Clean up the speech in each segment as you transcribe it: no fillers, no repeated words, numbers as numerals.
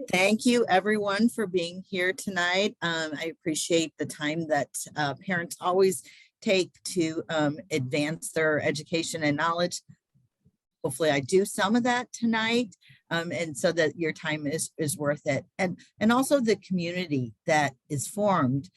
Thank you everyone for being here tonight. I appreciate the time that parents always take to advance their education and knowledge. Hopefully I do some of that tonight, and so that your time is worth it. And also the community that is formed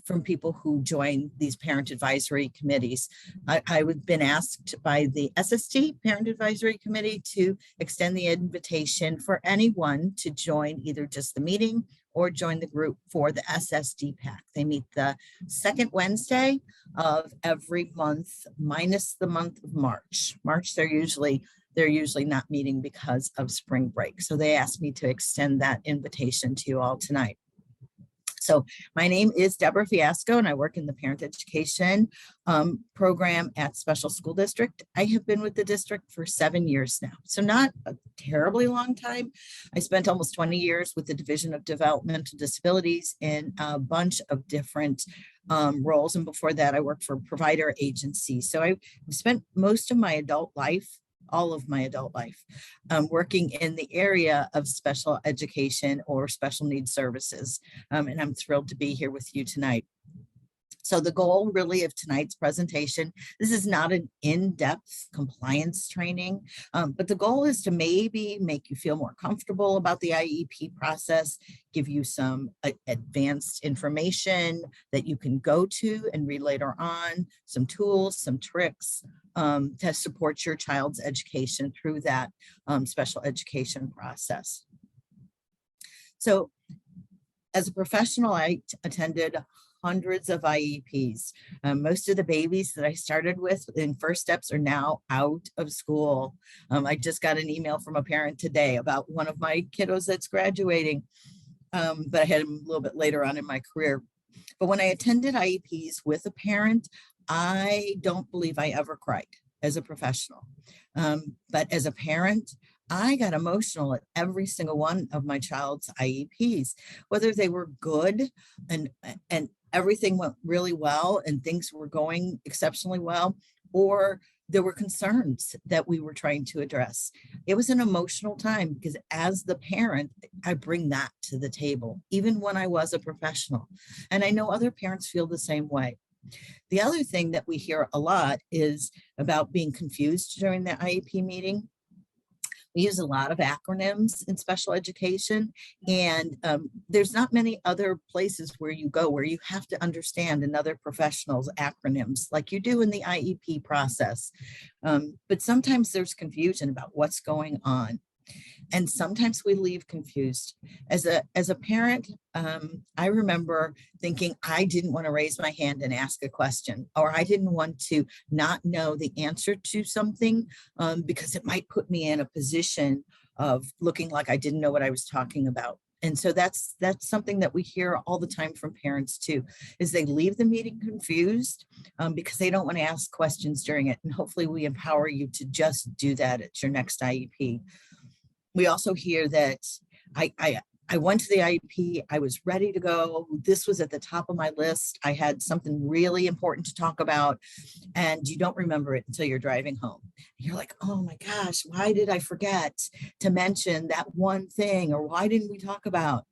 from people who join these parent advisory committees. I've been asked by the SST Parent Advisory Committee to extend the invitation for anyone to join either just the meeting or join the group for the SSD-PAC. They meet the second Wednesday of every month, minus the month of March. They're usually not meeting because of spring break. So they asked me to extend that invitation to you all tonight. So my name is Deborah Fiasco, and I work in the parent education program at Special School District. I have been with the district for 7 years now, so not a terribly long time. I spent almost 20 years with the Division of Developmental Disabilities in a bunch of different roles. And before that, I worked for provider agencies. So I spent most of my adult life, all of my adult life, working in the area of special education or special needs services. And I'm thrilled to be here with you tonight. So the goal really of tonight's presentation, this is not an in-depth compliance training, but the goal is to maybe make you feel more comfortable about the IEP process, give you some advanced information that you can go to and read later on, some tools, some tricks to support your child's education through that special education process. So as a professional, I attended hundreds of IEPs. Most of the babies that I started with in First Steps are now out of school. I just got an email from a parent today about one of my kiddos that's graduating, but I had him a little bit later on in my career. But when I attended IEPs with a parent, I don't believe I ever cried as a professional. But as a parent, I got emotional at every single one of my child's IEPs, whether they were good and everything went really well and things were going exceptionally well, or there were concerns that we were trying to address. It was an emotional time because as the parent, I bring that to the table, even when I was a professional. And I know other parents feel the same way. The other thing that we hear a lot is about being confused during the IEP meeting. We use a lot of acronyms in special education, and there's not many other places where you go where you have to understand another professional's acronyms like you do in the IEP process. But sometimes there's confusion about what's going on. And sometimes we leave confused. As a parent, I remember thinking I didn't want to raise my hand and ask a question, or I didn't want to not know the answer to something because it might put me in a position of looking like I didn't know what I was talking about. And so that's something that we hear all the time from parents too, is they leave the meeting confused because they don't want to ask questions during it. And hopefully we empower you to just do that at your next IEP. We also hear that I went to the IEP, I was ready to go. This was at the top of my list. I had something really important to talk about, and you don't remember it until you're driving home. You're like, oh my gosh, why did I forget to mention that one thing? Or why didn't we talk about?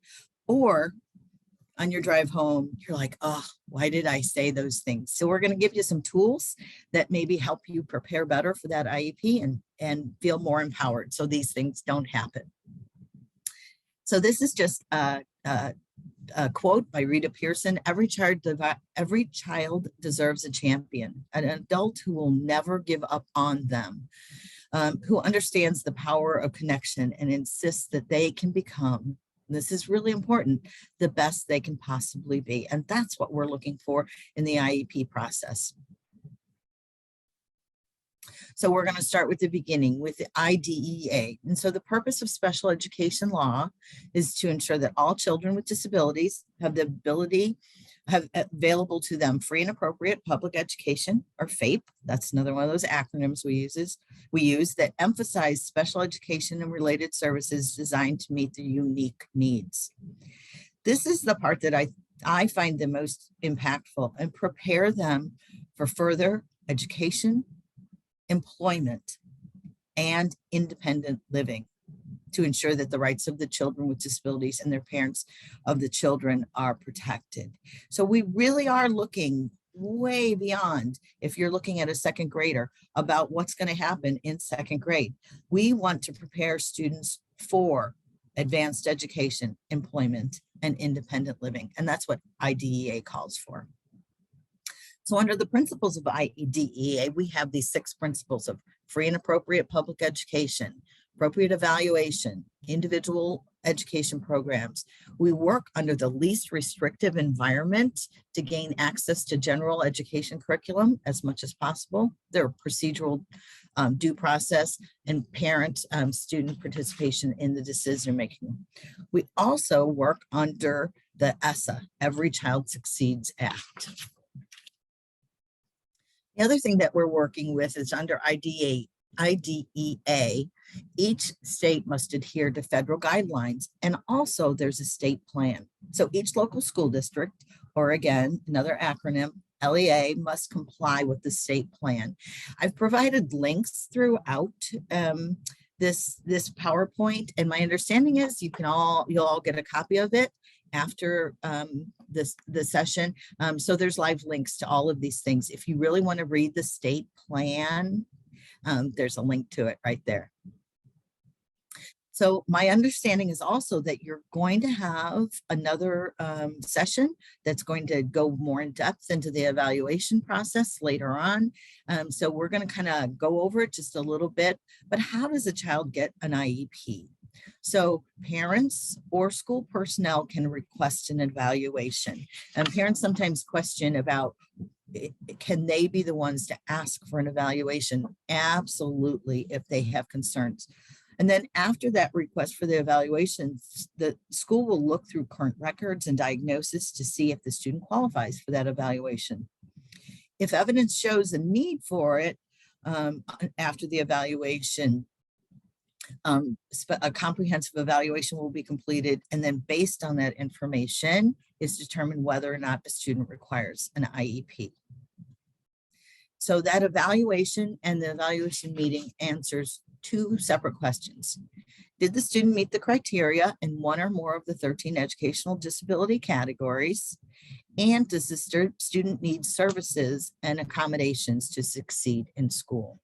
Or on your drive home, you're like, oh, why did I say those things? So we're going to give you some tools that maybe help you prepare better for that IEP and feel more empowered so these things don't happen. So this is just a quote by Rita Pearson: every child deserves a champion, an adult who will never give up on them, who understands the power of connection and insists that they can become, this is really important, the best they can possibly be. And that's what we're looking for in the IEP process. So we're going to start with the beginning with the IDEA. And so the purpose of special education law is to ensure that all children with disabilities have the ability, have available to them free and appropriate public education, or FAPE. That's another one of those acronyms we use that emphasize special education and related services designed to meet their unique needs. This is the part that I find the most impactful, and prepare them for further education, employment, and independent living. to ensure that the rights of the children with disabilities and their parents of the children are protected. So we really are looking way beyond, if you're looking at a second grader, about what's going to happen in second grade. We want to prepare students for advanced education, employment, and independent living. And that's what IDEA calls for. So under the principles of IDEA, we have these 6 principles of free and appropriate public education, appropriate evaluation, individual education programs. We work under the least restrictive environment to gain access to general education curriculum as much as possible. There are procedural due process and parent student participation in the decision making. We also work under the ESSA, Every Child Succeeds Act. The other thing that we're working with is under IDEA. Each state must adhere to federal guidelines, and also there's a state plan. So each local school district, or again, another acronym, LEA, must comply with the state plan. I've provided links throughout this PowerPoint, and my understanding is you'll all get a copy of it after the session. So there's live links to all of these things. If you really want to read the state plan, there's a link to it right there. So my understanding is also that you're going to have another session that's going to go more in depth into the evaluation process later on. So we're going to kind of go over it just a little bit, but how does a child get an IEP? So parents or school personnel can request an evaluation, and parents sometimes question about, can they be the ones to ask for an evaluation? Absolutely, if they have concerns. And then after that request for the evaluation, the school will look through current records and diagnosis to see if the student qualifies for that evaluation. If evidence shows a need for it after the evaluation, a comprehensive evaluation will be completed, and then based on that information is determined whether or not the student requires an IEP. So that evaluation and the evaluation meeting answers 2 separate questions. Did the student meet the criteria in one or more of the 13 educational disability categories? And does the student need services and accommodations to succeed in school?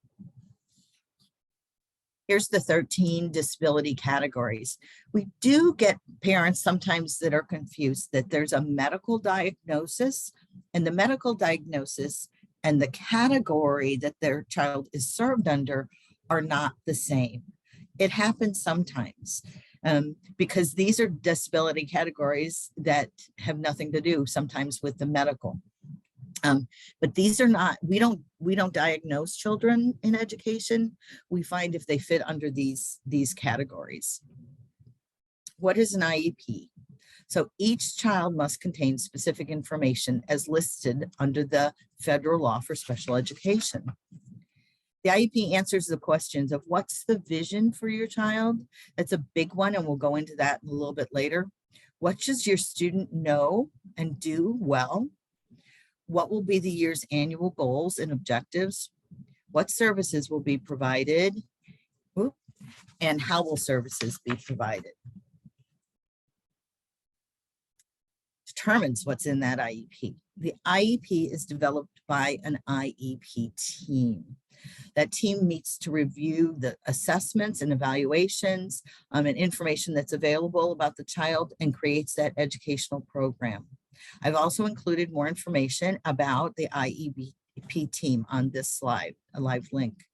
Here's the 13 disability categories. We do get parents sometimes that are confused that there's a medical diagnosis, and the medical diagnosis and the category that their child is served under are not the same. It happens sometimes because these are disability categories that have nothing to do sometimes with the medical. But these are not, we don't diagnose children in education. We find if they fit under these categories. What is an IEP? So each child must contain specific information as listed under the federal law for special education. The IEP answers the questions of what's the vision for your child? That's a big one, and we'll go into that a little bit later. What does your student know and do well? What will be the year's annual goals and objectives? What services will be provided? And how will services be provided? Determines what's in that IEP. The IEP is developed by an IEP team. That team meets to review the assessments and evaluations and information that's available about the child and creates that educational program. I've also included more information about the IEP team on this slide, a live link.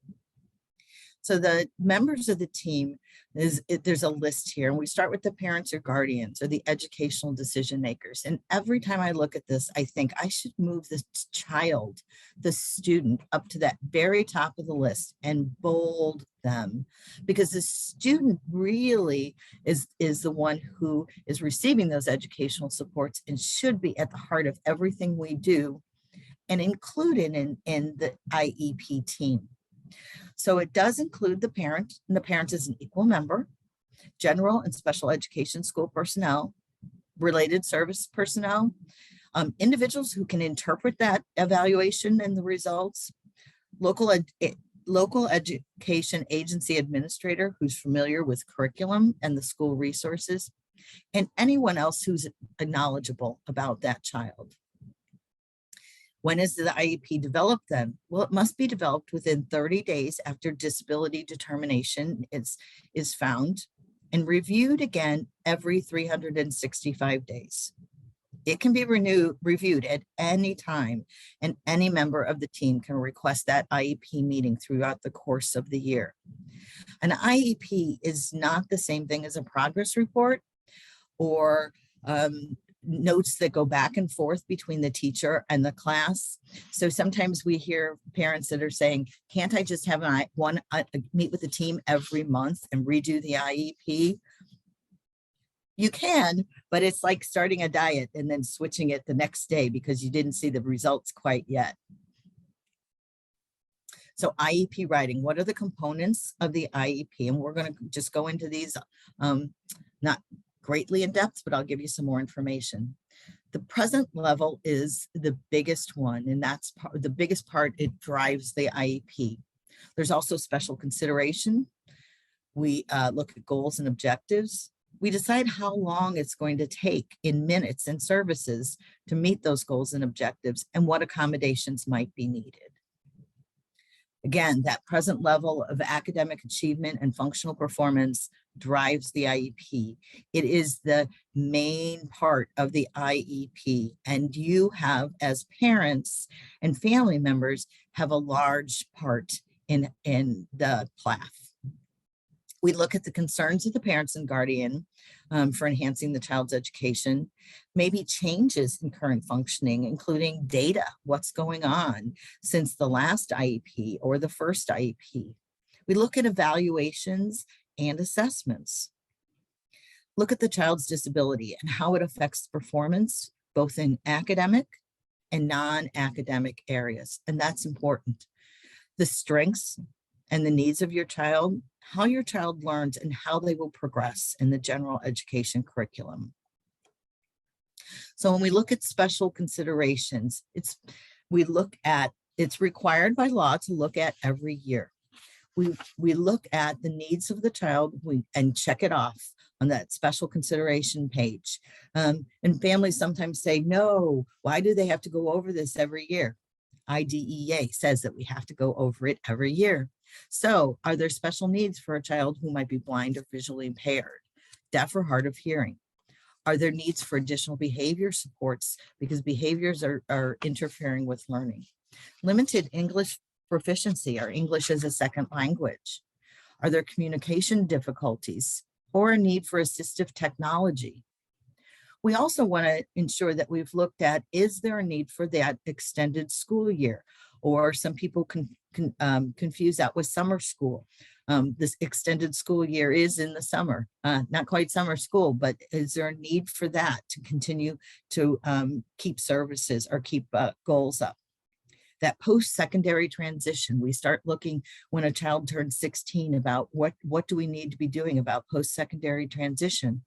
So the members of the team, there's a list here, and we start with the parents or guardians or the educational decision makers. And every time I look at this, I think I should move the child, the student, up to that very top of the list and bold them, because the student really is the one who is receiving those educational supports and should be at the heart of everything we do and included in the IEP team. So it does include the parent, and the parent is an equal member, general and special education school personnel, related service personnel, individuals who can interpret that evaluation and the results, local local education agency administrator who's familiar with curriculum and the school resources, and anyone else who's knowledgeable about that child. When is the IEP developed then? Well, it must be developed within 30 days after disability determination is found, and reviewed again every 365 days. It can be reviewed at any time, and any member of the team can request that IEP meeting throughout the course of the year. An IEP is not the same thing as a progress report or notes that go back and forth between the teacher and the class. So sometimes we hear parents that are saying, can't I just have meet with the team every month and redo the IEP? You can, but it's like starting a diet and then switching it the next day because you didn't see the results quite yet. So IEP writing, what are the components of the IEP? And we're going to just go into these, not greatly in depth, but I'll give you some more information. The present level is the biggest one, and that's the biggest part. It drives the IEP. There's also special consideration. We look at goals and objectives. We decide how long it's going to take in minutes and services to meet those goals and objectives and what accommodations might be needed. Again, that present level of academic achievement and functional performance drives the IEP. It is the main part of the IEP, and you have, as parents and family members, have a large part in the PLAF. We look at the concerns of the parents and guardian for enhancing the child's education, maybe changes in current functioning, including data, what's going on since the last IEP or the first IEP. We look at evaluations and assessments. Look at the child's disability and how it affects performance, both in academic and non-academic areas, and that's important. The strengths and the needs of your child, how your child learns, and how they will progress in the general education curriculum. So when we look at special considerations, it's required by law to look at every year. We look at the needs of the child and check it off on that special consideration page. And families sometimes say, no, why do they have to go over this every year? IDEA says that we have to go over it every year. So are there special needs for a child who might be blind or visually impaired, deaf or hard of hearing? Are there needs for additional behavior supports because behaviors are interfering with learning? Limited English proficiency or English as a second language? Are there communication difficulties or a need for assistive technology? We also want to ensure that we've looked at, is there a need for that extended school year? Or some people confuse that with summer school. This extended school year is in the summer, not quite summer school, but is there a need for that to continue to keep services or keep goals up? That post-secondary transition, we start looking when a child turns 16 about what do we need to be doing about post-secondary transition.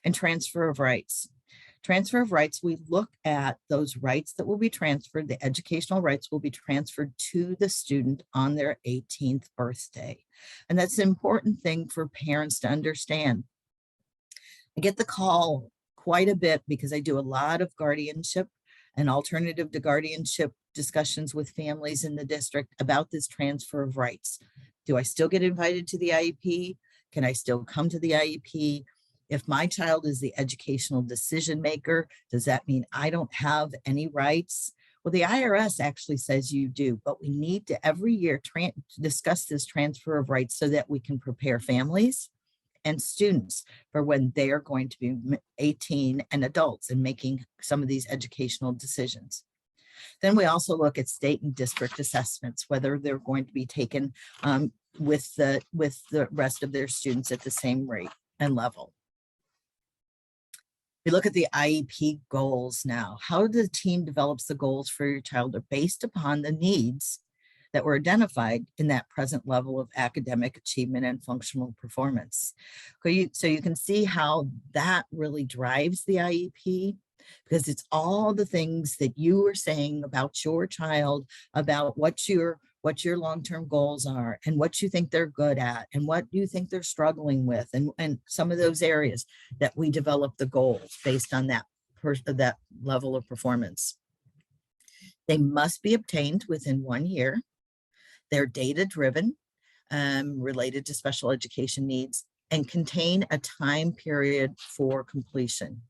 And transfer of rights. Transfer of rights, we look at those rights that will be transferred. The educational rights will be transferred to the student on their 18th birthday. And that's an important thing for parents to understand. I get the call quite a bit because I do a lot of guardianship and alternative to guardianship discussions with families in the district about this transfer of rights. Do I still get invited to the IEP? Can I still come to the IEP? If my child is the educational decision maker, does that mean I don't have any rights? Well, the IRS actually says you do, but we need to every year discuss this transfer of rights so that we can prepare families and students for when they are going to be 18 and adults and making some of these educational decisions. Then we also look at state and district assessments, whether they're going to be taken with the rest of their students at the same rate and level. We look at the IEP goals now. How the team develops the goals for your child are based upon the needs that were identified in that present level of academic achievement and functional performance. So you can see how that really drives the IEP, because it's all the things that you were saying about your child, about what your what your long-term goals are and what you think they're good at and what you think they're struggling with, and some of those areas that we develop the goals based on that level of performance. They must be obtained within 1 year. They're data-driven, related to special education needs, and contain a time period for completion.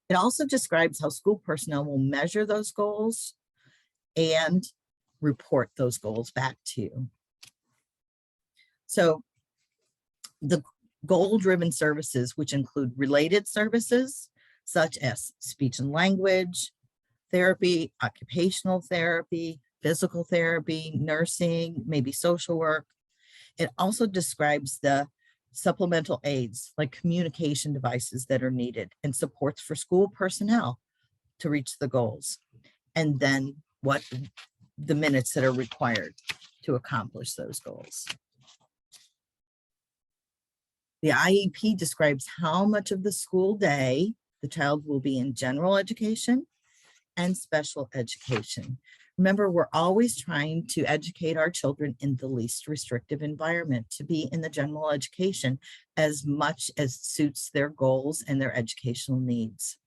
It also describes how school personnel will measure those goals and report those goals back to you. So the goal-driven services, which include related services such as speech and language therapy, occupational therapy, physical therapy, nursing, maybe social work. It also describes the supplemental aids like communication devices that are needed and supports for school personnel to reach the goals, and then what the minutes that are required to accomplish those goals. The IEP describes how much of the school day the child will be in general education and special education. Remember, we're always trying to educate our children in the least restrictive environment, to be in the general education as much as suits their goals and their educational needs.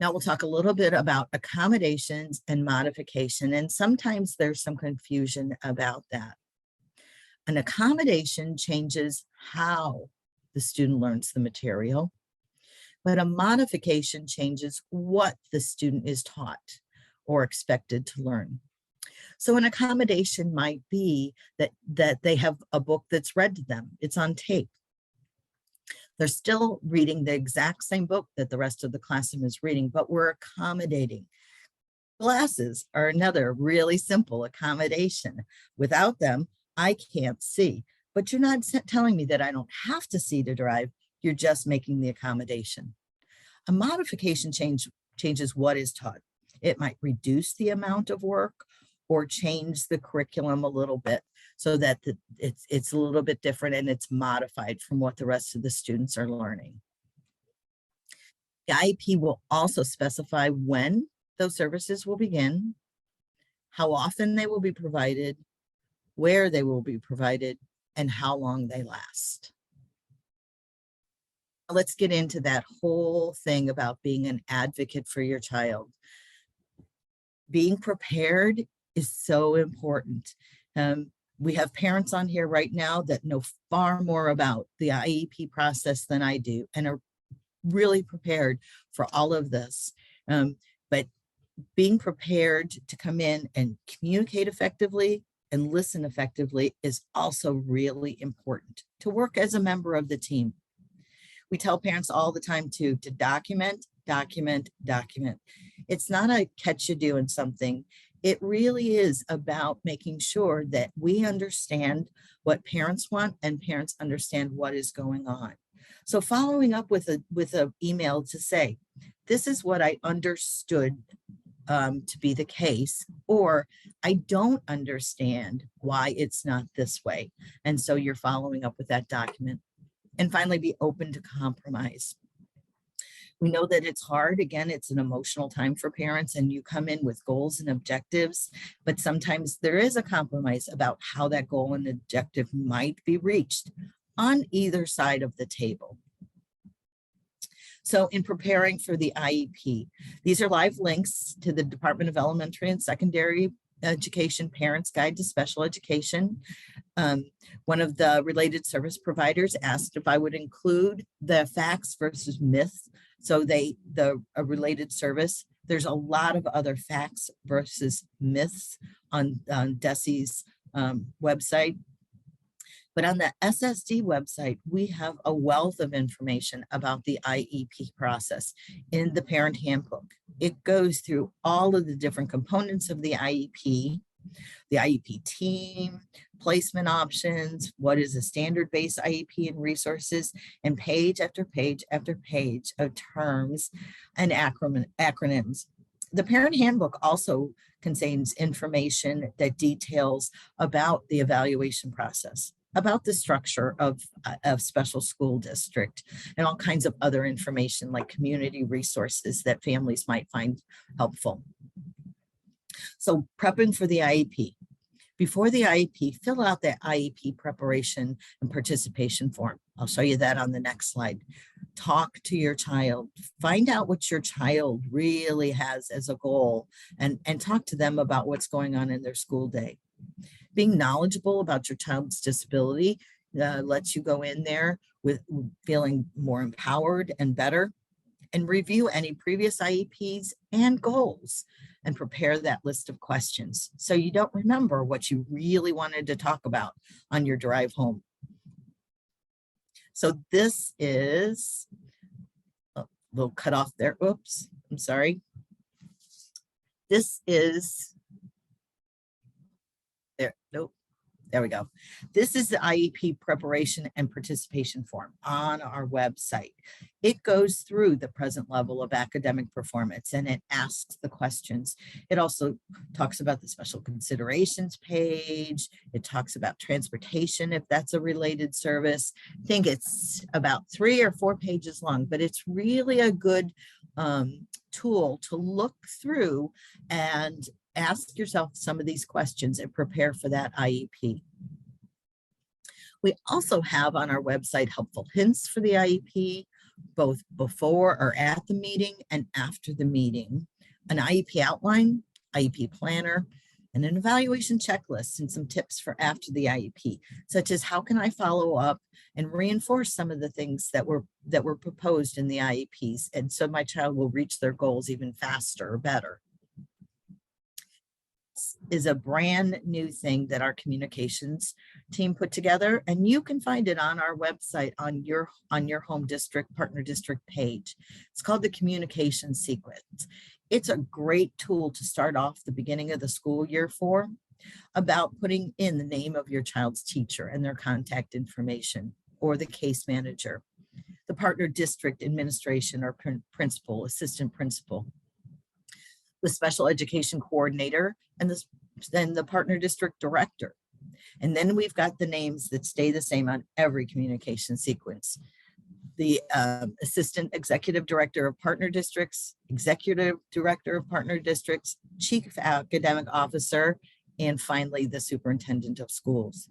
Now we'll talk a little bit about accommodations and modification, and sometimes there's some confusion about that. An accommodation changes how the student learns the material, but a modification changes what the student is taught or expected to learn. So an accommodation might be that they have a book that's read to them. It's on tape. They're still reading the exact same book that the rest of the classroom is reading, but we're accommodating. Glasses are another really simple accommodation. Without them, I can't see, but you're not telling me that I don't have to see to drive. You're just making the accommodation. A modification changes what is taught. It might reduce the amount of work or change the curriculum a little bit so that it's a little bit different and it's modified from what the rest of the students are learning. The IEP will also specify when those services will begin, how often they will be provided, where they will be provided, and how long they last. Let's get into that whole thing about being an advocate for your child. Being prepared is so important. We have parents on here right now that know far more about the IEP process than I do and are really prepared for all of this. But being prepared to come in and communicate effectively and listen effectively is also really important. To work as a member of the team. We tell parents all the time to document, document, document. It's not a catch you doing something. It really is about making sure that we understand what parents want and parents understand what is going on. So following up with an email to say, this is what I understood to be the case, or I don't understand why it's not this way. And so you're following up with that document. And finally, be open to compromise. We know that it's hard. Again, it's an emotional time for parents, and you come in with goals and objectives, but sometimes there is a compromise about how that goal and objective might be reached on either side of the table. So in preparing for the IEP, these are live links to the Department of Elementary and Secondary Education Parents Guide to Special Education. One of the related service providers asked if I would include the facts versus myths. So a related service, there's a lot of other facts versus myths on DESE's website. But on the SSD website, we have a wealth of information about the IEP process in the parent handbook. It goes through all of the different components of the IEP team, placement options, what is a standard-based IEP and resources, and page after page after page of terms and acronyms. The parent handbook also contains information that details about the evaluation process, about the structure of special school district, and all kinds of other information like community resources that families might find helpful. So prepping for the IEP. Before the IEP, fill out that IEP preparation and participation form. I'll show you that on the next slide. Talk to your child. Find out what your child really has as a goal and talk to them about what's going on in their school day. Being knowledgeable about your child's disability lets you go in there with feeling more empowered and better, and review any previous IEPs and goals and prepare that list of questions so you don't remember what you really wanted to talk about on your drive home. So this is a little cut off there. Oops, I'm sorry. This is there. Nope. There we go. This is the IEP preparation and participation form on our website. It goes through the present level of academic performance and it asks the questions. It also talks about the special considerations page. It talks about transportation, if that's a related service. I think it's about 3 or 4 pages long, but it's really a good tool to look through and ask yourself some of these questions and prepare for that IEP. We also have on our website helpful hints for the IEP, both before or at the meeting and after the meeting, an IEP outline, IEP planner, and an evaluation checklist and some tips for after the IEP, such as how can I follow up and reinforce some of the things that were proposed in the IEPs, and so my child will reach their goals even faster or better. Is a brand new thing that our communications team put together, and you can find it on our website on your home district partner district page. It's called the communication sequence. It's a great tool to start off the beginning of the school year for, about putting in the name of your child's teacher and their contact information, or the case manager, the partner district administration or principal, assistant principal, the special education coordinator, and the partner district director. And then we've got the names that stay the same on every communication sequence. The assistant executive director of partner districts, executive director of partner districts, chief academic officer, and finally the superintendent of schools.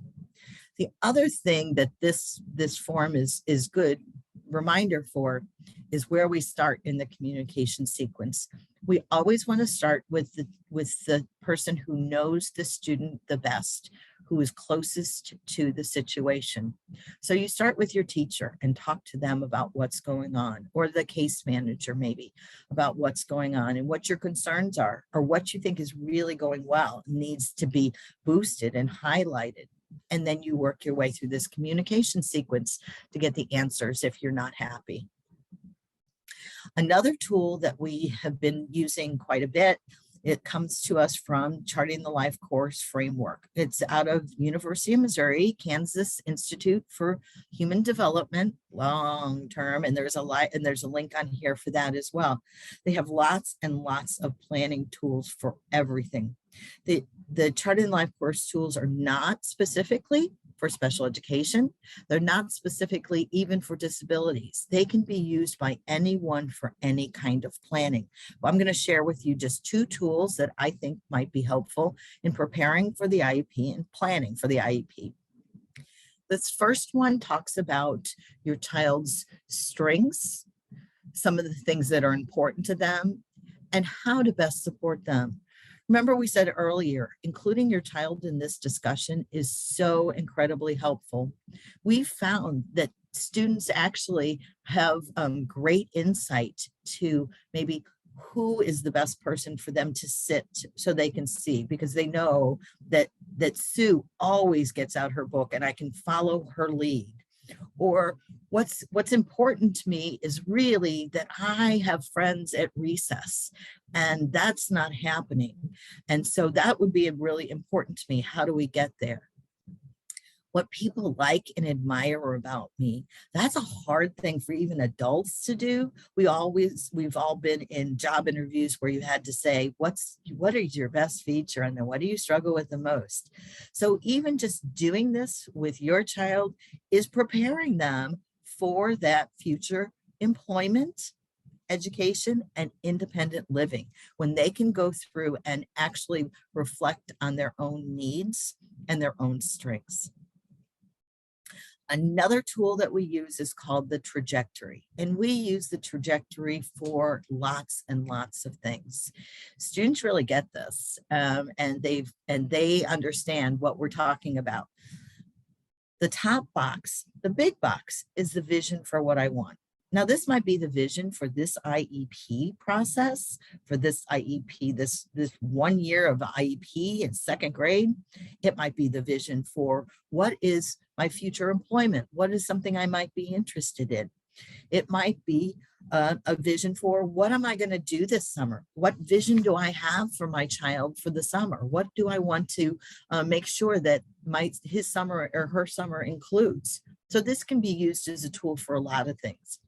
The other thing that this form is good reminder for is where we start in the communication sequence. We always want to start with the person who knows the student the best, who is closest to the situation. So you start with your teacher and talk to them about what's going on, or the case manager maybe about what's going on and what your concerns are, or what you think is really going well, needs to be boosted and highlighted. And then you work your way through this communication sequence to get the answers if you're not happy. Another tool that we have been using quite a bit, it comes to us from Charting the Life Course Framework. It's out of University of Missouri, Kansas Institute for Human Development, long term, and there's a link on here for that as well. They have lots and lots of planning tools for everything. The Charting the Life Course tools are not specifically for special education. They're not specifically even for disabilities. They can be used by anyone for any kind of planning. Well, I'm going to share with you just 2 tools that I think might be helpful in preparing for the IEP and planning for the IEP. This first one talks about your child's strengths, some of the things that are important to them, and how to best support them. Remember, we said earlier, including your child in this discussion is so incredibly helpful. We found that students actually have great insight to maybe who is the best person for them to sit so they can see, because they know that Sue always gets out her book and I can follow her lead. Or what's important to me is really that I have friends at recess, and that's not happening. And so that would be really important to me. How do we get there? What people like and admire about me, that's a hard thing for even adults to do. We've all been in job interviews where you had to say, what is your best feature? And then what do you struggle with the most? So even just doing this with your child is preparing them for that future employment education and independent living, when they can go through and actually reflect on their own needs and their own strengths. Another tool that we use is called the trajectory, and we use the trajectory for lots and lots of things. Students really get this, and they understand what we're talking about. The top box, the big box, is the vision for what I want. Now, this might be the vision for this IEP process, for this IEP, this 1 year of IEP in second grade. It might be the vision for what is my future employment? What is something I might be interested in? It might be a vision for what am I going to do this summer? What vision do I have for my child for the summer? What do I want to make sure that his summer or her summer includes? So this can be used as a tool for a lot of things.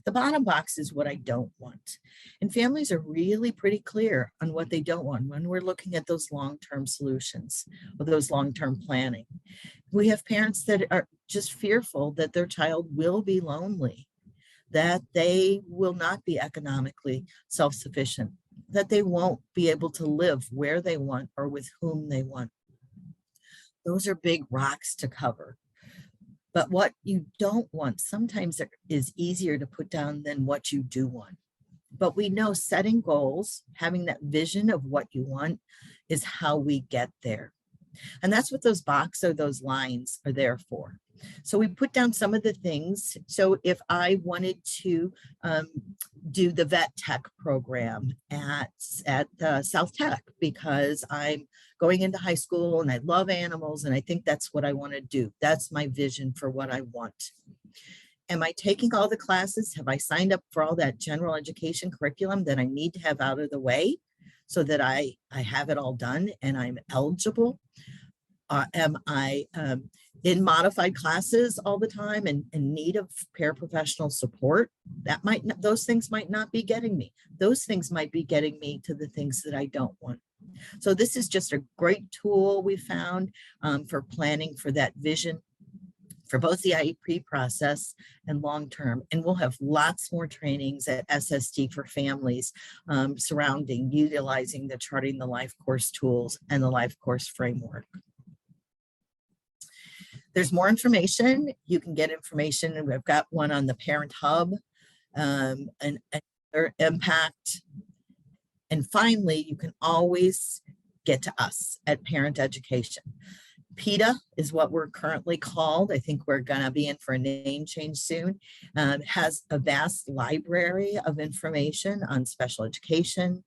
The bottom box is what I don't want. And families are really pretty clear on what they don't want when we're looking at those long-term solutions or those long-term planning. We have parents that are just fearful that their child will be lonely, that they will not be economically self-sufficient, that they won't be able to live where they want or with whom they want. Those are big rocks to cover. But what you don't want sometimes is easier to put down than what you do want. But we know setting goals, having that vision of what you want, is how we get there. And that's what those boxes or those lines are there for. So we put down some of the things. So if I wanted to do the vet tech program at South Tech, because I'm going into high school and I love animals and I think that's what I want to do. That's my vision for what I want. Am I taking all the classes? Have I signed up for all that general education curriculum that I need to have out of the way so that I have it all done and I'm eligible? Am I in modified classes all the time and in need of paraprofessional support? Those things might not be getting me. Those things might be getting me to the things that I don't want. So this is just a great tool we found for planning for that vision for both the IEP process and long-term. And we'll have lots more trainings at SSD for families surrounding utilizing the Charting the Life course tools and the Life course framework. There's more information. You can get information. And we've got one on the Parent Hub and their impact. And finally, you can always get to us at Parent Education. PETA is what we're currently called. I think we're going to be in for a name change soon. Has a vast library of information on special education,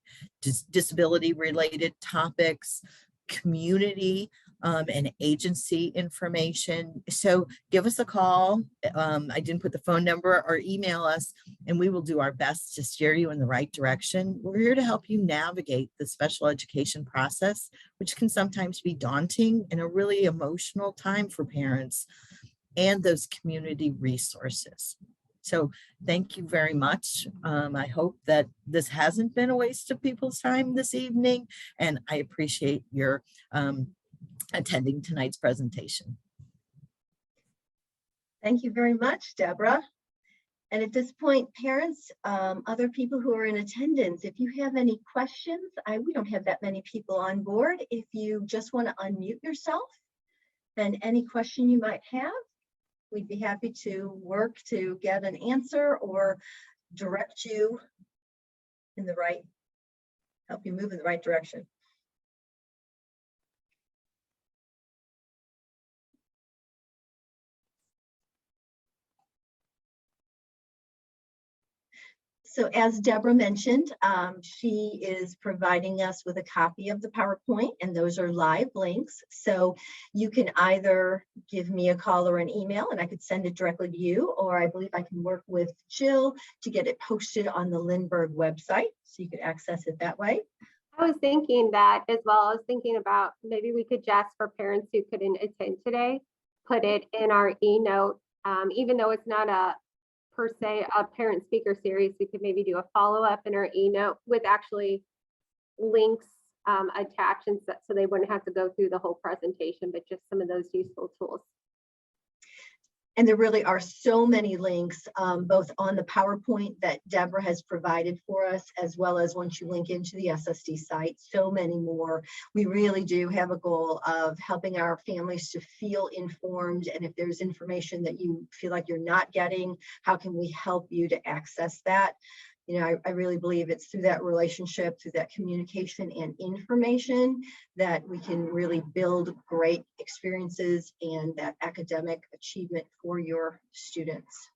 disability related topics, community and agency information. So give us a call. I didn't put the phone number, or email us and we will do our best to steer you in the right direction. We're here to help you navigate the special education process, which can sometimes be daunting and a really emotional time for parents, and those community resources. So thank you very much. I hope that this hasn't been a waste of people's time this evening, and I appreciate your attending tonight's presentation. Thank you very much, Deborah. And at this point, parents, other people who are in attendance, if you have any questions, we don't have that many people on board. If you just want to unmute yourself and any question you might have, we'd be happy to work to get an answer or direct you in the right, help you move in the right direction. So as Deborah mentioned, she is providing us with a copy of the PowerPoint, and those are live links. So you can either give me a call or an email and I could send it directly to you, or I believe I can work with Jill to get it posted on the Lindbergh website so you could access it that way. I was thinking that as well. I was thinking about maybe we could just, for parents who couldn't attend today, put it in our e-note, even though it's not a per se a parent speaker series, we could maybe do a follow-up in our e-note with actually links attached, and so they wouldn't have to go through the whole presentation, but just some of those useful tools. And there really are so many links, both on the PowerPoint that Deborah has provided for us, as well as once you link into the SSD site, so many more. We really do have a goal of helping our families to feel informed. And if there's information that you feel like you're not getting, how can we help you to access that? You know, I really believe it's through that relationship, through that communication and information, that we can really build great experiences and that academic achievement for your students.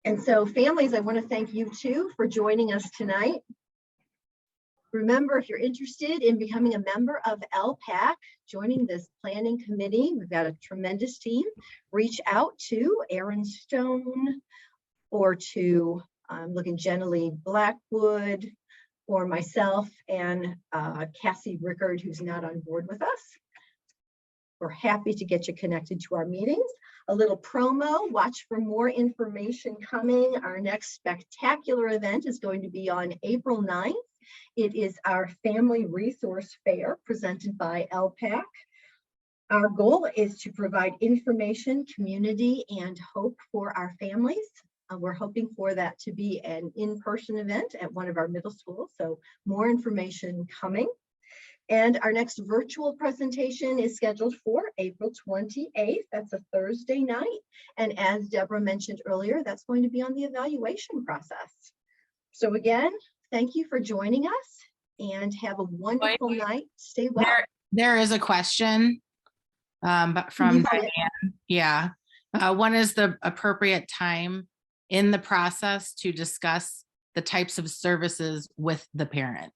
And so families, I want to thank you too for joining us tonight. Remember, if you're interested in becoming a member of L-PAC, joining this planning committee, we've got a tremendous team. Reach out to Aaron Stone, or to looking Jenny Blackwood, or myself and Cassie Rickard, who's not on board with us. We're happy to get you connected to our meetings. A little promo, watch for more information coming. Our next spectacular event is going to be on April 9th. It is our Family Resource Fair presented by L-PAC. Our goal is to provide information, community, and hope for our families. We're hoping for that to be an in-person event at one of our middle schools, so more information coming. And our next virtual presentation is scheduled for April 28th. That's a Thursday night. And as Deborah mentioned earlier, that's going to be on the evaluation process. So again, thank you for joining us and have a wonderful night. Stay well. There is a question but from Diane. Yeah. When is the appropriate time in the process to discuss the types of services with the parent?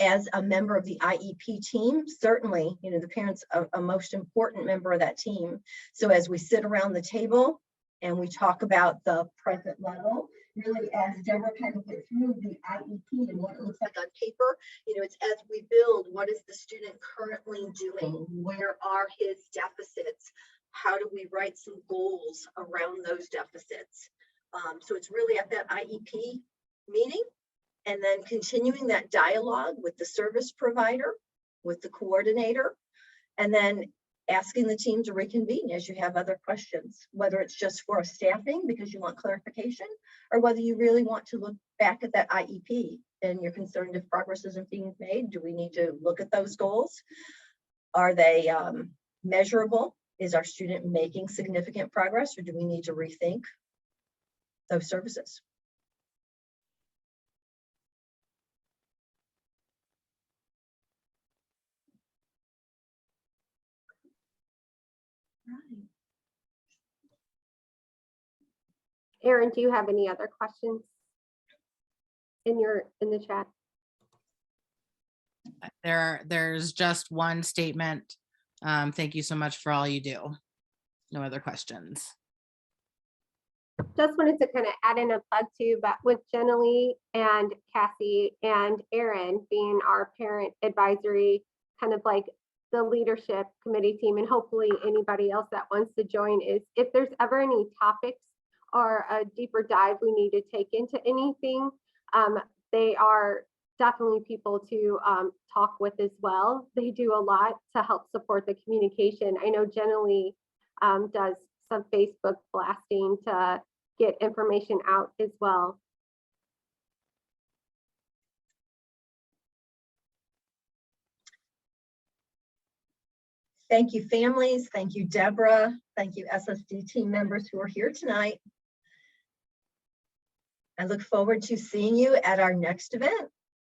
As a member of the IEP team, certainly, you know, the parent's a most important member of that team. So as we sit around the table and we talk about the present level, really as Deborah kind of went through the IEP and what it looks like on paper, you know, it's as we build, what is the student currently doing? Where are his deficits? How do we write some goals around those deficits? So it's really at that IEP meeting, and then continuing that dialogue with the service provider, with the coordinator, and then asking the team to reconvene as you have other questions, whether it's just for staffing because you want clarification, or whether you really want to look back at that IEP and you're concerned if progress isn't being made. Do we need to look at those goals? Are they measurable? Is our student making significant progress, or do we need to rethink those services? Right. Erin, do you have any other questions in the chat? There's just one statement. Thank you so much for all you do. No other questions. Just wanted to kind of add in a plug too, but with Jenny and Cassie and Erin being our parent advisory, kind of like the leadership committee team, and hopefully anybody else that wants to join, is if there's ever any topics or a deeper dive we need to take into anything, they are definitely people to talk with as well. They do a lot to help support the communication. I know Jenny does some Facebook blasting to get information out as well. Thank you, families. Thank you, Deborah. Thank you, SSD team members who are here tonight. I look forward to seeing you at our next event.